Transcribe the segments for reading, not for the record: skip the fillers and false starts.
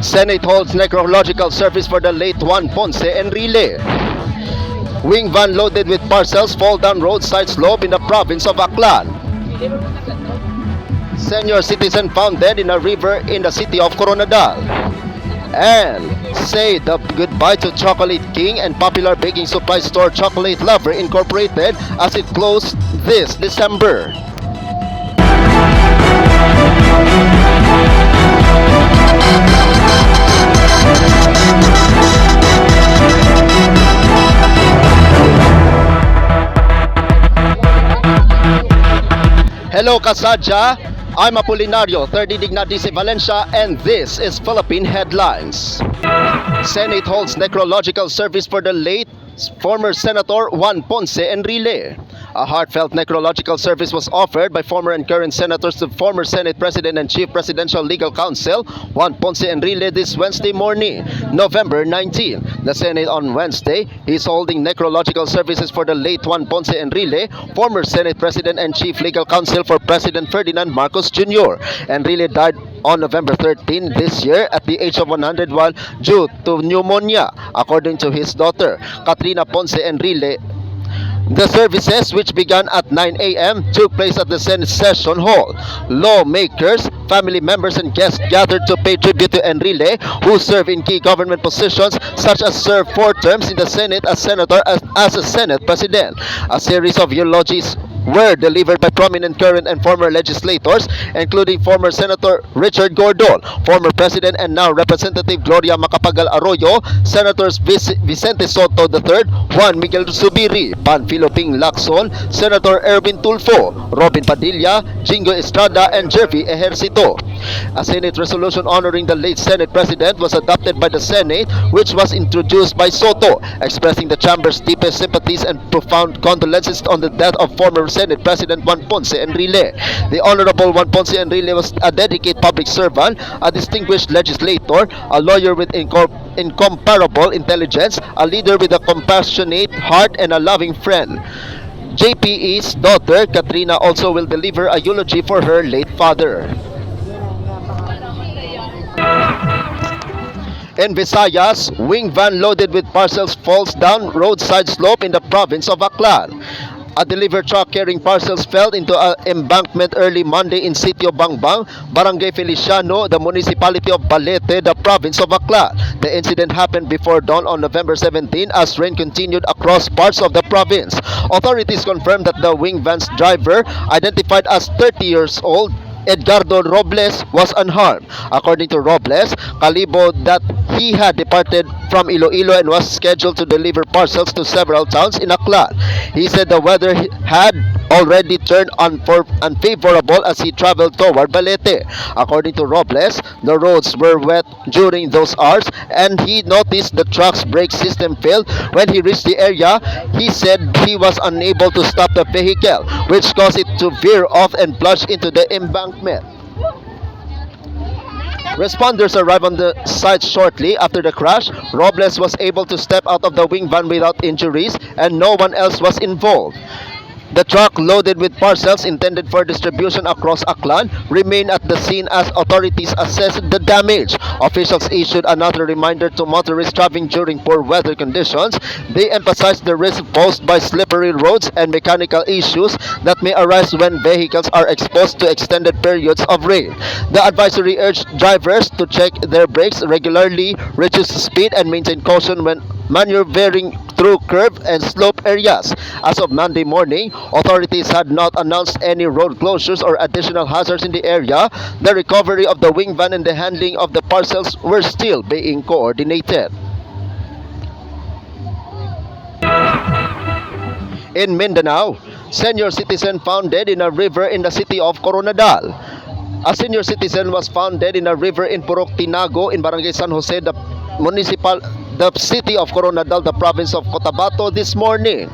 Senate holds necrological service for the late Juan Ponce Enrile. Wing van loaded with parcels fall down roadside slope in the province of Aklan. Senior citizen found dead in a river in the city of Coronadal. And say the goodbye to Chocolate King and popular baking supply store Chocolate Lover Incorporated as it closed this December. Hello Kasadja, I'm Apolinario, 30 Dignadisi Valencia, and this is Philippine Headlines. Senate holds necrological service for the late former Senator Juan Ponce Enrile. A heartfelt necrological service was offered by former and current senators to former Senate President and Chief Presidential Legal Counsel Juan Ponce Enrile this Wednesday morning, November 19. The Senate on Wednesday is holding necrological services for the late Juan Ponce Enrile, former Senate President and Chief Legal Counsel for President Ferdinand Marcos Jr. Enrile died on November 13 this year at the age of 101 due to pneumonia, according to his daughter, Katrina Ponce Enrile. The services, which began at 9 a.m., took place at the Senate Session Hall. Lawmakers, family members, and guests gathered to pay tribute to Enrile, who served in key government positions such as served 4 terms in the Senate as senator as a Senate President. A series of eulogies were delivered by prominent current and former legislators, including former Senator Richard Gordon, former President and now Representative Gloria Macapagal Arroyo, Senators Vicente Soto III, Juan Miguel Zubiri, Philippine Lacson, Senator Erwin Tulfo, Robin Padilla, Jingo Estrada, and Jervy Ejercito. A Senate resolution honoring the late Senate President was adopted by the Senate, which was introduced by Soto, expressing the chamber's deepest sympathies and profound condolences on the death of former Senate President Juan Ponce Enrile. The Honorable Juan Ponce Enrile was a dedicated public servant, a distinguished legislator, a lawyer with incomparable intelligence, a leader with a compassionate heart, and a loving friend. JPE's daughter, Katrina, also will deliver a eulogy for her late father. In Visayas, wing van loaded with parcels falls down roadside slope in the province of Aklan. A delivery truck carrying parcels fell into an embankment early Monday in City of Bangbang, Barangay Feliciano, the municipality of Balete, the province of Aklan. The incident happened before dawn on November 17 as rain continued across parts of the province. Authorities confirmed that the wing van's driver, identified as 30 years old, Edgardo Robles, was unharmed. According to Robles, Calibo that he had departed from Iloilo and was scheduled to deliver parcels to several towns in Aklan. He said the weather had already turned unfavorable as he traveled toward Balete. According to Robles, the roads were wet during those hours and he noticed the truck's brake system failed. When he reached the area, he said he was unable to stop the vehicle, which caused it to veer off and plunge into the embankment. Responders arrived on the site shortly after the crash. Robles was able to step out of the wing van without injuries and no one else was involved. The truck loaded with parcels intended for distribution across Aklan remained at the scene as authorities assessed the damage. Officials issued another reminder to motorists traveling during poor weather conditions. They emphasized the risk posed by slippery roads and mechanical issues that may arise when vehicles are exposed to extended periods of rain. The advisory urged drivers to check their brakes regularly, reduce speed, and maintain caution when maneuvering through curved and slope areas. As of Monday morning, authorities had not announced any road closures or additional hazards in the area. The recovery of the wing van and the handling of the parcels were still being coordinated. In Mindanao, senior citizen found dead in a river in the city of Coronadal. A senior citizen was found dead in a river in Purok Tinago in Barangay San Jose, the city of Coronadal, the province of Cotabato, this morning.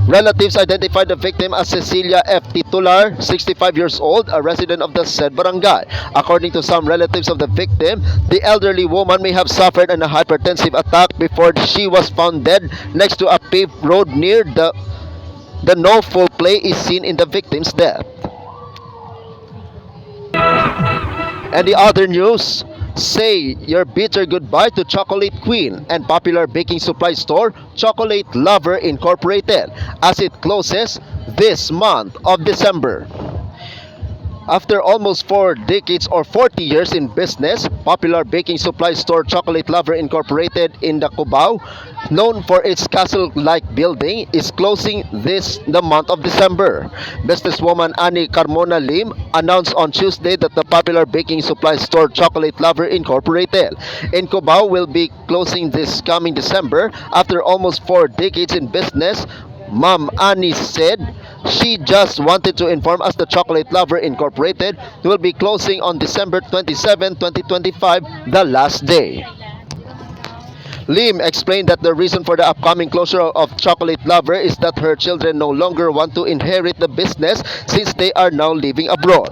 Relatives identified the victim as Cecilia F. Titular, 65 years old, a resident of the said barangay. According to some relatives of the victim, the elderly woman may have suffered a hypertensive attack before she was found dead next to a paved road near the no foul play is seen in the victim's death. And the other news, Say your bitter goodbye to Chocolate Queen and popular baking supply store Chocolate Lover Incorporated as it closes this month of December. After almost 4 decades or 40 years in business, popular baking supply store Chocolate Lover Incorporated in the Cubao, known for its castle-like building, is closing the month of December. Businesswoman Annie Carmona Lim announced on Tuesday that the popular baking supply store Chocolate Lover Incorporated in Cubao will be closing this coming December after almost 4 decades in business. Ma'am Annie said she just wanted to inform us the Chocolate Lover Incorporated will be closing on December 27, 2025, the last day. Lim explained that the reason for the upcoming closure of Chocolate Lover is that her children no longer want to inherit the business since they are now living abroad.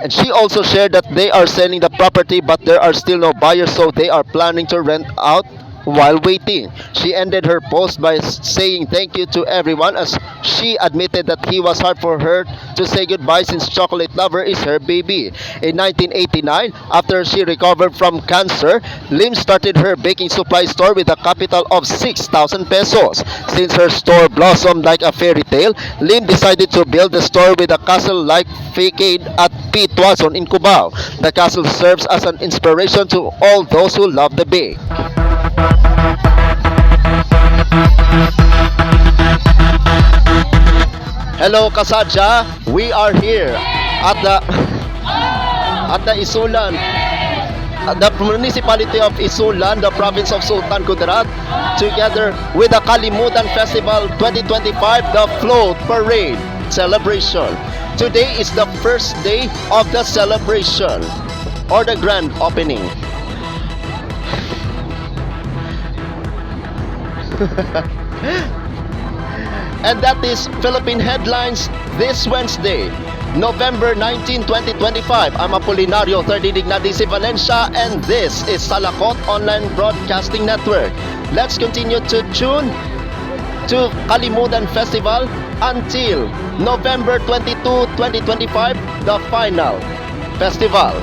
And she also shared that they are selling the property but there are still no buyers, so they are planning to rent out while waiting. She ended her post by saying thank you to everyone as she admitted that it was hard for her to say goodbye since Chocolate Lover is her baby. In 1989, after she recovered from cancer, Lim started her baking supply store with a capital of 6,000 pesos. Since her store blossomed like a fairy tale, Lim decided to build the store with a castle-like facade at P. Tuazon in Cubao. The castle serves as an inspiration to all those who love the bake. Hello Kasadja, we are here at the Isulan, the municipality of Isulan, the province of Sultan Kudarat, together with the Kalimutan Festival 2025, the Float Parade celebration. Today is the first day of the celebration or the grand opening. And that is Philippine Headlines this Wednesday, November 19, 2025. I'm Apolinario, 30 Dignadisi Valencia, and this is Salakot Online Broadcasting Network. Let's continue to tune to Kalimutan Festival until November 22, 2025, the final festival.